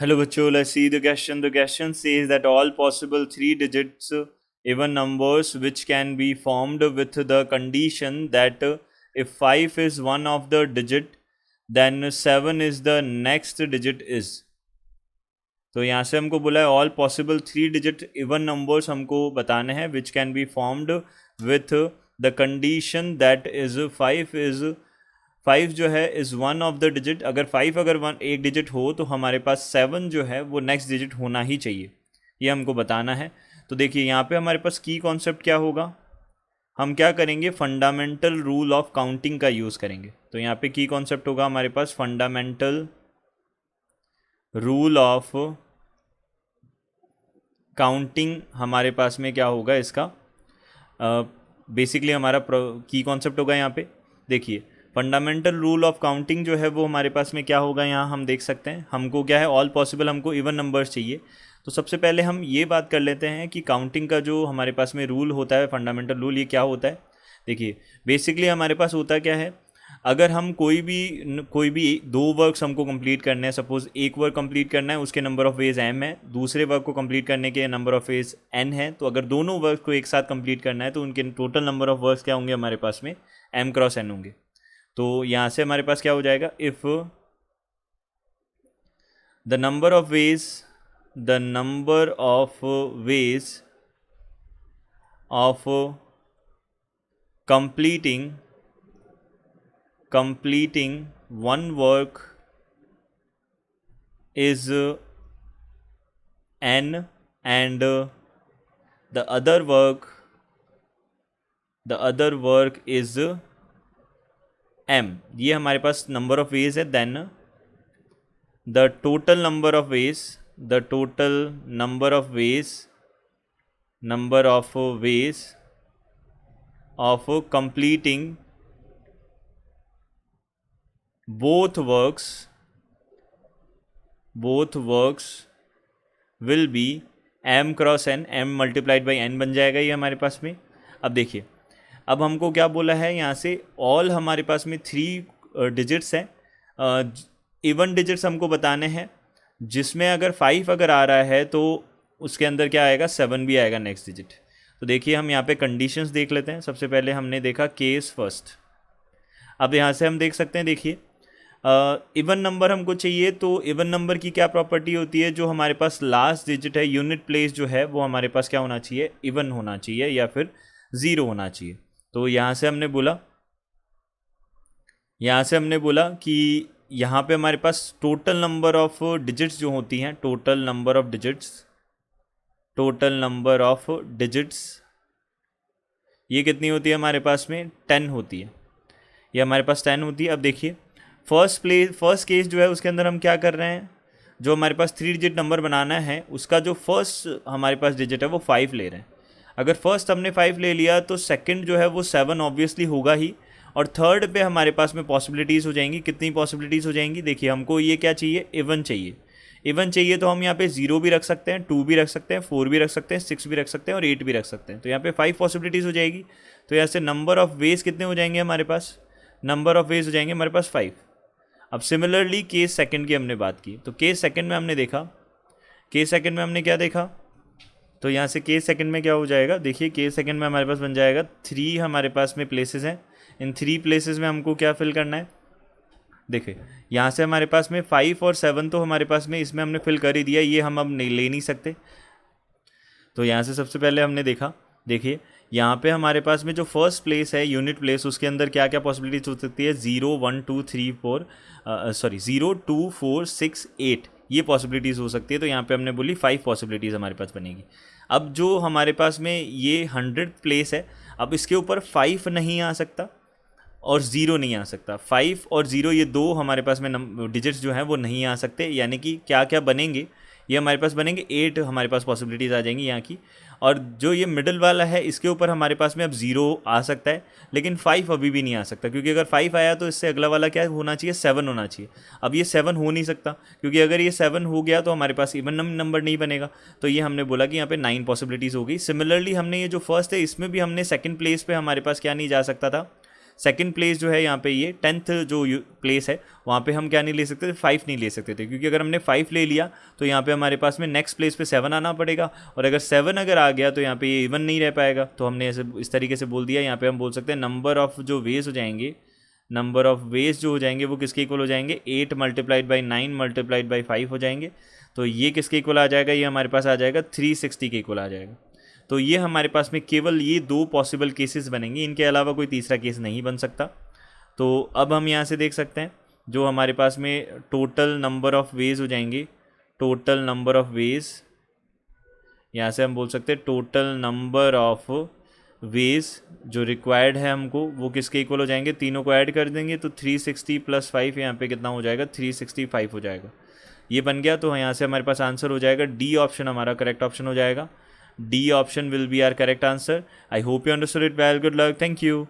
Hello बच्चों, let's see the question. The question says that all possible three digits even numbers which can be formed with the condition that if 5 is one of the digit then 7 is the next digit is. तो यहाँ से हमको बोला है all possible three digit even numbers हमको बताने हैं which can be formed with the condition that is 5 जो है is one of the digit. अगर 5 अगर वन एक डिजिट हो तो हमारे पास 7 जो है वो नेक्स्ट डिजिट होना ही चाहिए, ये हमको बताना है. तो देखिए यहाँ पे हमारे पास की कॉन्सेप्ट क्या होगा, हम क्या करेंगे, फंडामेंटल रूल ऑफ काउंटिंग का यूज़ करेंगे. तो यहाँ पे की कॉन्सेप्ट होगा हमारे पास फंडामेंटल रूल ऑफ काउंटिंग. हमारे पास में क्या होगा इसका बेसिकली हमारा की कॉन्सेप्ट होगा. यहाँ पे देखिए फंडामेंटल रूल ऑफ काउंटिंग जो है वो हमारे पास में क्या होगा, यहाँ हम देख सकते हैं हमको क्या है, ऑल पॉसिबल हमको इवन नंबर्स चाहिए. तो सबसे पहले हम ये बात कर लेते हैं कि काउंटिंग का जो हमारे पास में रूल होता है, फंडामेंटल रूल, ये क्या होता है. देखिए बेसिकली हमारे पास होता क्या है, अगर हम कोई भी दो वर्क्स हमको कंप्लीट करने हैं, सपोज एक वर्क कंप्लीट करना है उसके नंबर ऑफ वेज m है, दूसरे वर्क को कंप्लीट करने के नंबर ऑफ वेज n है. तो अगर दोनों वर्क को एक साथ कंप्लीट करना है तो उनके टोटल नंबर ऑफ वर्क्स क्या होंगे हमारे पास में, m क्रॉस n होंगे. तो यहाँ से हमारे पास क्या हो जाएगा, if the number of ways of completing one work is n and the other work is m. ये हमारे पास नंबर ऑफ वेज है. Then the total number of ways of completing both works will be m cross n, m multiplied by n बन जाएगा ये हमारे पास में. अब देखिए अब हमको क्या बोला है यहाँ से, ऑल हमारे पास में थ्री डिजिट्स हैं, इवन डिजिट्स हमको बताने हैं, जिसमें अगर 5 अगर आ रहा है तो उसके अंदर क्या आएगा, 7 भी आएगा नेक्स्ट डिजिट. तो देखिए हम यहाँ पे कंडीशंस देख लेते हैं. सबसे पहले हमने देखा केस फर्स्ट. अब यहाँ से हम देख सकते हैं, देखिए इवन नंबर हमको चाहिए, तो इवन नंबर की क्या प्रॉपर्टी होती है, जो हमारे पास लास्ट डिजिट है, यूनिट प्लेस जो है वो हमारे पास क्या होना चाहिए, इवन होना चाहिए या फिर 0 होना चाहिए. तो यहाँ से हमने बोला कि यहाँ पे हमारे पास टोटल नंबर ऑफ डिजिट्स जो होती हैं, टोटल नंबर ऑफ डिजिट्स ये कितनी होती है हमारे पास में, 10 होती है. ये हमारे पास 10 होती है. अब देखिए फर्स्ट केस जो है उसके अंदर हम क्या कर रहे हैं, जो हमारे पास 3 डिजिट नंबर बनाना है उसका जो फर्स्ट हमारे पास डिजिट है वो 5 ले रहे हैं. अगर फर्स्ट हमने 5 ले लिया तो सेकंड जो है वो 7 ऑब्वियसली होगा ही, और थर्ड पे हमारे पास में पॉसिबिलिटीज़ हो जाएंगी. कितनी पॉसिबिलिटीज़ हो जाएंगी, देखिए हमको ये क्या चाहिए, इवन चाहिए. तो हम यहाँ पे 0 भी रख सकते हैं, 2 भी रख सकते हैं, 4 भी रख सकते हैं, 6 भी रख सकते हैं और 8 भी रख सकते हैं. तो यहाँ पे 5 पॉसिबिलिटीज़ हो जाएगी. तो यहाँ से नंबर ऑफ वेज कितने हो जाएंगे हमारे पास, नंबर ऑफ वेज हो जाएंगे हमारे पास 5. अब सिमिलरली केस सेकंड की हमने बात की, तो केस सेकंड में हमने क्या देखा, तो यहाँ से केस सेकंड में क्या हो जाएगा, देखिए केस सेकंड में हमारे पास बन जाएगा 3 हमारे पास में प्लेसेस हैं. इन 3 प्लेसेस में हमको क्या फिल करना है, देखिए यहाँ से हमारे पास में 5 और 7 तो हमारे पास में इसमें हमने फिल कर ही दिया, ये हम अब नहीं ले नहीं सकते. तो यहाँ से सबसे पहले हमने देखा, देखिए यहाँ पे हमारे पास में जो फर्स्ट प्लेस है यूनिट प्लेस, उसके अंदर क्या क्या पॉसिबिलिटीज हो सकती है, 0 1 2 3 4 0 2 4 6 8 ये पॉसिबिलिटीज़ हो सकती है. तो यहाँ पे हमने बोली 5 पॉसिबिलिटीज़ हमारे पास बनेगी. अब जो हमारे पास में ये 100 प्लेस है, अब इसके ऊपर 5 नहीं आ सकता और 0 नहीं आ सकता. 5 और 0 ये दो हमारे पास में डिजिट्स जो हैं वो नहीं आ सकते. यानी कि क्या क्या बनेंगे, ये हमारे पास बनेंगे 8 हमारे पास पॉसिबिलिटीज़ आ जाएंगी यहाँ की. और जो ये मिडल वाला है इसके ऊपर हमारे पास में अब 0 आ सकता है, लेकिन 5 अभी भी नहीं आ सकता, क्योंकि अगर 5 आया तो इससे अगला वाला क्या होना चाहिए, 7 होना चाहिए. अब ये 7 हो नहीं सकता, क्योंकि अगर ये 7 हो गया तो हमारे पास इवन नंबर नहीं बनेगा. तो ये हमने बोला कि यहाँ पे 9 पॉसिबिलिटीज़ हो गई. सिमिलरली हमने ये जो फर्स्ट है इसमें भी हमने सेकंड प्लेस पे हमारे पास क्या नहीं जा सकता था, सेकंड प्लेस जो है यहाँ पे ये 10th जो प्लेस है वहाँ पे हम क्या नहीं ले सकते थे, 5 नहीं ले सकते थे, क्योंकि अगर हमने 5 ले लिया तो यहाँ पे हमारे पास में नेक्स्ट प्लेस पे 7 आना पड़ेगा, और अगर 7 अगर आ गया तो यहाँ पे ये इवन नहीं रह पाएगा। तो हमने ऐसे इस तरीके से बोल दिया, यहाँ पे हम बोल सकते हैं नंबर ऑफ जो वेज हो जाएंगे, नंबर ऑफ वेज जो हो जाएंगे वो किसके इक्वल हो जाएंगे, 8 मल्टीप्लाइड बाई 9 मल्टीप्लाइड बाई 5 हो जाएंगे। तो ये किसके इक्वल आ जाएगा, ये हमारे पास आ जाएगा 360 के इक्वल आ जाएगा। तो ये हमारे पास में केवल ये 2 पॉसिबल केसेस बनेंगे, इनके अलावा कोई तीसरा केस नहीं बन सकता। तो अब हम यहाँ से देख सकते हैं जो हमारे पास में टोटल नंबर ऑफ वेज हो जाएंगे, टोटल नंबर ऑफ वेज, यहाँ से हम बोल सकते हैं टोटल नंबर ऑफ वेज जो रिक्वायर्ड है हमको वो किसके इक्वल हो जाएंगे, तीनों को ऐड कर देंगे तो 360 + 5 यहाँ पे कितना हो जाएगा, 365 हो जाएगा। ये बन गया, तो यहाँ से हमारे पास आंसर हो जाएगा डी ऑप्शन हमारा करेक्ट ऑप्शन हो जाएगा। D option will be our correct answer. I hope you understood it well. Good luck, thank you.